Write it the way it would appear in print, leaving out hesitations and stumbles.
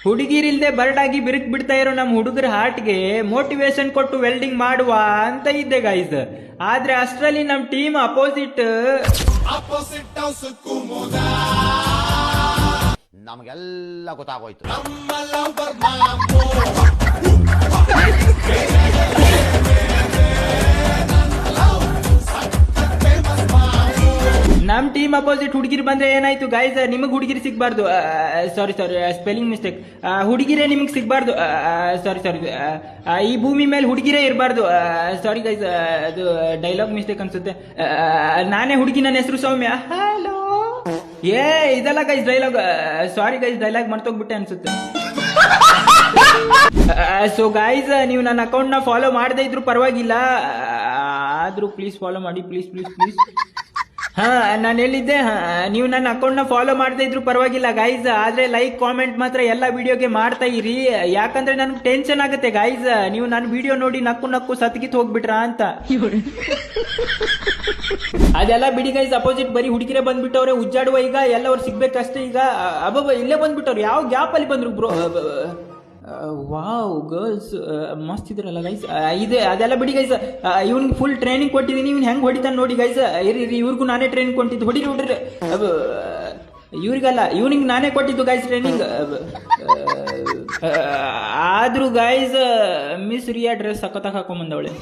ಹುಡುಗಿರಿಲ್ದೆ ಬರ್ಡಾಗಿ ಬಿರುಕ್ ಬಿಡ್ತಾ ಇರೋ ನಮ್ಮ ಹುಡುಗರ ಹಾರ್ಟ್ಗೆ ಮೋಟಿವೇಶನ್ ಕೊಟ್ಟು ವೆಲ್ಡಿಂಗ್ ಮಾಡುವ ಅಂತ ಇದ್ದೆ ಗೈಸ್. ಆದ್ರೆ ಅಷ್ಟರಲ್ಲಿ ನಮ್ ಟೀಮ್ ಅಪೋಸಿಟ್ ನಮಗೆಲ್ಲ ಗೊತ್ತಾಗೋಯ್ತು. ನಮ್ ಟೀಮ್ ಅಪೋಸಿಟ್ ಹುಡುಗಿರ್ ಬಂದ್ರೆ ಏನಾಯ್ತು ಗೈಸ್, ನಿಮಗ್ ಹುಡುಗಿರಿ ಸಿಗ್ಬಾರ್ದು, ಸಾರಿ ಸ್ಪೆಲ್ಲಿಂಗ್ ಮಿಸ್ಟೇಕ್, ಹುಡುಗಿರೇ ನಿಮಗ್ ಸಿಗ್ಬಾರ್ದು, ಸಾರಿ ಈ ಭೂಮಿ ಮೇಲೆ ಹುಡುಗಿರೇ ಇರಬಾರ್ದು, ಸಾರಿ ಗೈಸ್ ಅದು ಡೈಲಾಗ್ ಮಿಸ್ಟೇಕ್ ಅನ್ಸುತ್ತೆ. ನಾನೇ ಹುಡುಗಿ, ನನ್ನ ಹೆಸರು ಸೌಮ್ಯ. ಹಲೋ ಇದೆಲ್ಲ guys dialogue, sorry guys dialogue ಮರ್ತೋಗ್ಬಿಟ್ಟೆ ಅನ್ಸುತ್ತೆ. ಸೊ ಗೈಸ್, ನೀವು ನನ್ನ ಅಕೌಂಟ್ ನ ಫಾಲೋ ಮಾಡದೇ ಇದ್ರು ಪರವಾಗಿಲ್ಲ, ಆದ್ರೂ ಪ್ಲೀಸ್ ಫಾಲೋ ಮಾಡಿ, ಪ್ಲೀಸ್ ಪ್ಲೀಸ್ ಪ್ಲೀಸ್. ಹಾ, ನಾನು ಹೇಳಿದ್ದೆ, ನೀವು ನನ್ನ ಅಕೌಂಟ್ ನ ಫಾಲೋ ಮಾಡದೇ ಇದ್ರು ಪರವಾಗಿಲ್ಲ ಗೈಸ್, ಆದ್ರೆ ಲೈಕ್ ಕಾಮೆಂಟ್ ಮಾತ್ರ ಎಲ್ಲ ವಿಡಿಯೋಗೆ ಮಾಡ್ತಾ ಇರಿ. ಯಾಕಂದ್ರೆ ನನ್ಗೆ ಟೆನ್ಷನ್ ಆಗುತ್ತೆ ಗೈಸ್, ನೀವು ನನ್ನ ವಿಡಿಯೋ ನೋಡಿ ನಕ್ಕು ಸತ್ಗಿತ್ ಹೋಗ್ಬಿಟ್ರ ಅಂತ. ಅದೆಲ್ಲ ಬಿಡಿ ಗೈಸ್, ಅಪೋಸಿಟ್ ಬರೀ ಹುಡುಗಿರೇ ಬಂದ್ಬಿಟ್ಟವ್ರೆ ಉಜ್ಜಾಡುವ. ಈಗ ಎಲ್ಲ ಅವ್ರು ಸಿಗ್ಬೇಕಷ್ಟೇ. ಈಗ ಅಬ್ಬಬ್ಬ ಇಲ್ಲೇ ಬಂದ್ಬಿಟ್ಟವ್ರು, ಯಾವ ಗ್ಯಾಪ್ ಅಲ್ಲಿ ಬಂದ್ರು ಬ್ರೋ. ವಾವ್ ಗರ್ಲ್ಸ್ ಮಸ್ತ್ ಇದ್ರಲ್ಲ ಗೈಸ್. ಇದೆ ಅದೆಲ್ಲ ಬಿಡಿ ಗೈಸ್, ಇವ್ನಿಗೆ ಫುಲ್ ಟ್ರೈನಿಂಗ್ ಕೊಟ್ಟಿದ್ದೀನಿ, ಇವ್ನು ಹೆಂಗ್ ಹೊಡಿತಾನೆ ನೋಡಿ ಗೈಸ್. ಇವ್ರಿಗೂ ನಾನೇ ಟ್ರೈನಿಂಗ್ ಕೊಟ್ಟಿದ್ದು, ಹೊಡಿರಿ. ಇವ್ರಿಗಲ್ಲ, ಇವ್ನಿಗೆ ನಾನೇ ಕೊಟ್ಟಿದ್ದು ಗೈಸ್ ಟ್ರೈನಿಂಗ್. ಆದ್ರೂ ಗೈಸ್ ಮಿಸ್ ರಿಯಾ ಡ್ರೆಸ್ ಸಖತ್ತಾಗಿ ಹಾಕೊಂಡ್ ಬಂದವಳೆ.